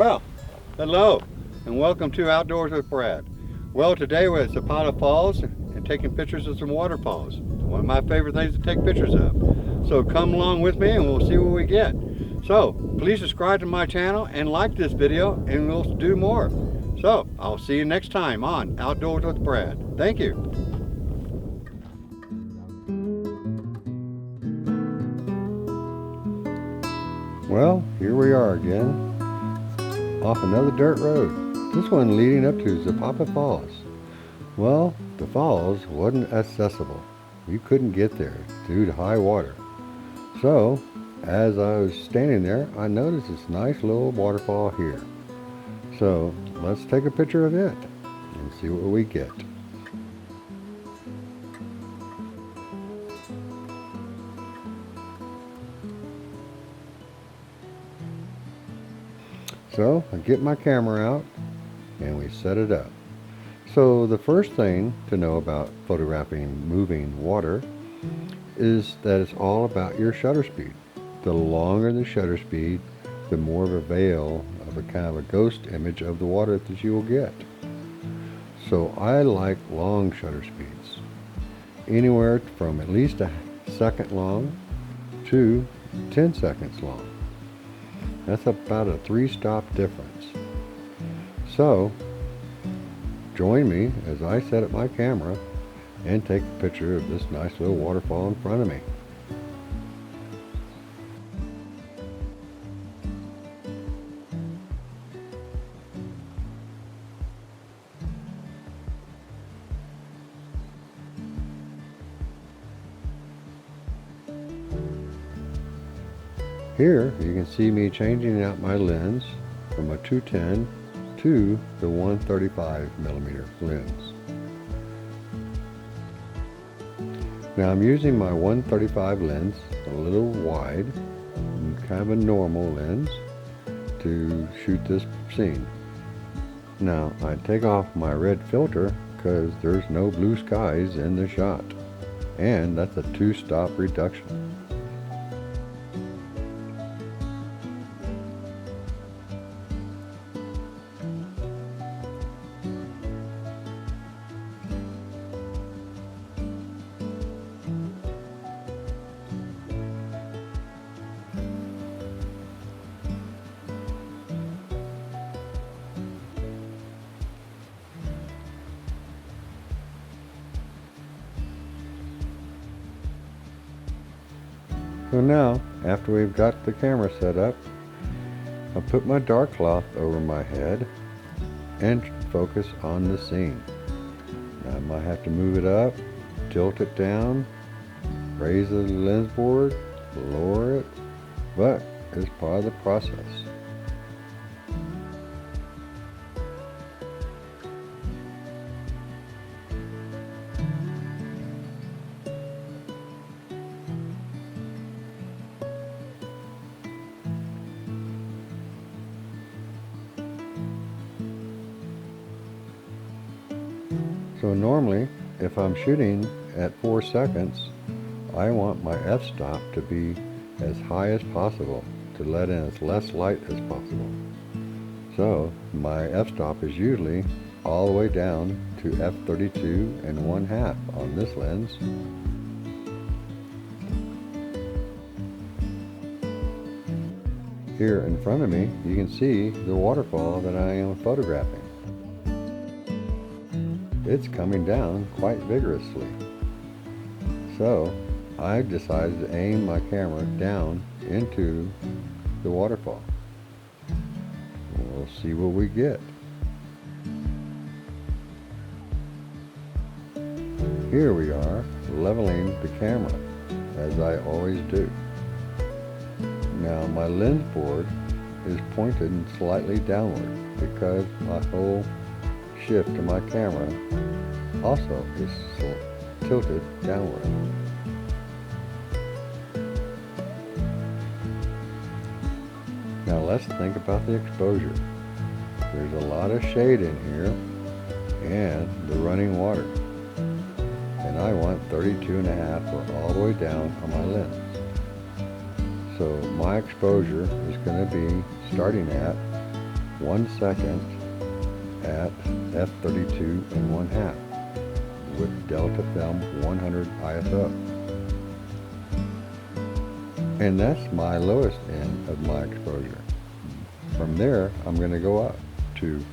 Well, hello, and welcome to Outdoors with Brad. Well, today we're at Zapata Falls and taking pictures of some waterfalls. One of my favorite things to take pictures of. So come along with me and we'll see what we get. So, please subscribe to my channel and like this video and we'll do more. So, I'll see you next time on Outdoors with Brad. Thank you. Well, here we are again, off another dirt road. This one leading up to Zapata Falls. Well, the falls wasn't accessible. You couldn't get there due to high water. So, as I was standing there, I noticed this nice little waterfall here. So, let's take a picture of it and see what we get. So, I get my camera out and we set it up. So the first thing to know about photographing moving water is that it's all about your shutter speed. The longer the shutter speed, the more of a veil of a kind of a ghost image of the water that you will get. So I like long shutter speeds, anywhere from at least a second long to 10 seconds long. That's about a 3-stop difference. So join me as I set up my camera and take a picture of this nice little waterfall in front of me. Here you can see me changing out my lens from a 210 to the 135mm lens. Now I'm using my 135 lens a little wide, kind of a normal lens, to shoot this scene. Now I take off my red filter because there's no blue skies in the shot, and that's a 2-stop reduction. So now, after we've got the camera set up, I'll put my dark cloth over my head and focus on the scene. Now I might have to move it up, tilt it down, raise the lens board, lower it, but it's part of the process. So normally, if I'm shooting at 4 seconds, I want my f-stop to be as high as possible to let in as less light as possible. So my f-stop is usually all the way down to f32 1/2 on this lens. Here in front of me, you can see the waterfall that I am photographing. It's coming down quite vigorously. So I decided to aim my camera down into the waterfall. We'll see what we get. Here we are, leveling the camera, as I always do. Now my lens board is pointed slightly downward because my whole shift to my camera also is tilted downward. Now let's think about the exposure. There's a lot of shade in here and the running water. And I want 32.5 or all the way down on my lens. So my exposure is going to be starting at 1 second at f32 and 1/2 with Delta Film 100 ISO. And that's my lowest end of my exposure. From there, I'm going to go up to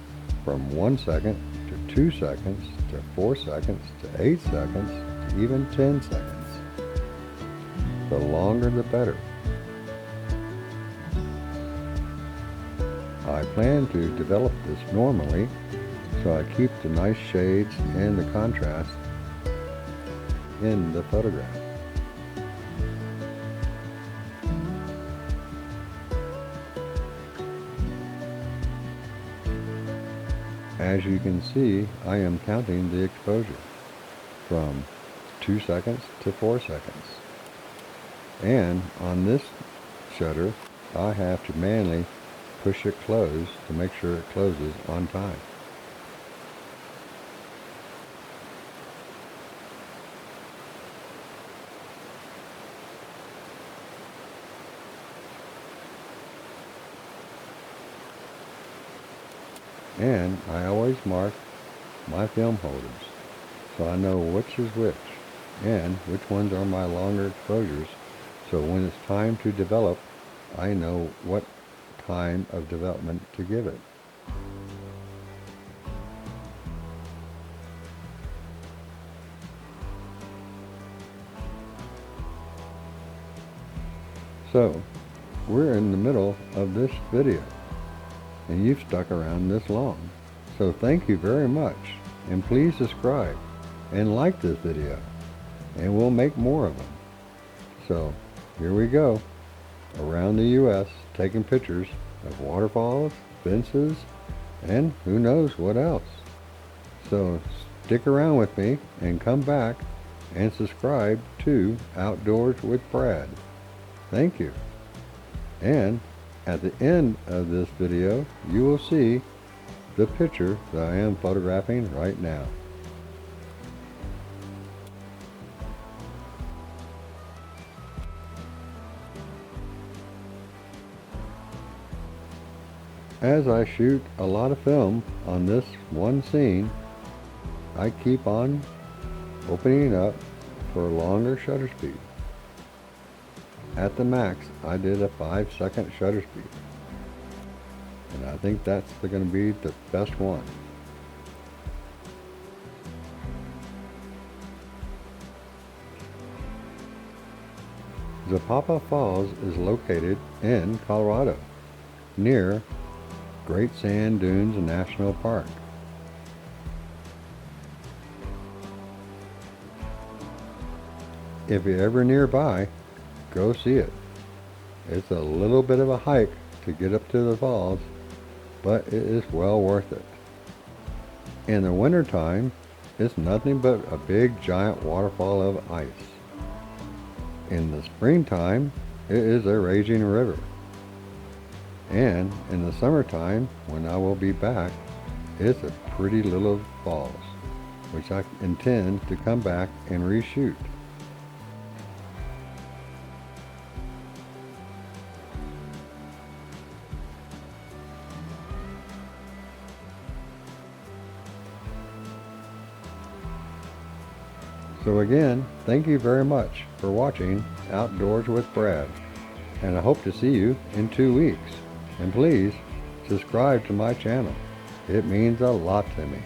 from 1 second to 2 seconds to 4 seconds to 8 seconds to even 10 seconds. The longer the better. I plan to develop this normally, so I keep the nice shades and the contrast in the photograph. As you can see, I am counting the exposure from 2 seconds to 4 seconds. And on this shutter, I have to manually push it closed to make sure it closes on time. And I always mark my film holders so I know which is which and which ones are my longer exposures, so when it's time to develop, I know what time of development to give it. So, we're in the middle of this video, and you've stuck around this long. So thank you very much, and please subscribe and like this video, and we'll make more of them. So, here we go, around the U.S. taking pictures of waterfalls, fences, and who knows what else. So stick around with me and come back and subscribe to Outdoors with Brad. Thank you. And at the end of this video, you will see the picture that I am photographing right now. As I shoot a lot of film on this one scene, I keep on opening up for a longer shutter speed. At the max, I did a 5-second shutter speed. And I think that's going to be the best one. Zapapa Falls is located in Colorado, near Great Sand Dunes National Park. If you're ever nearby, go see it. It's a little bit of a hike to get up to the falls, but it is well worth it. In the wintertime, it's nothing but a big giant waterfall of ice. In the springtime, it is a raging river. And in the summertime, when I will be back, it's a pretty little falls, which I intend to come back and reshoot. So again, thank you very much for watching Outdoors with Brad, and I hope to see you in 2 weeks. And please subscribe to my channel. It means a lot to me.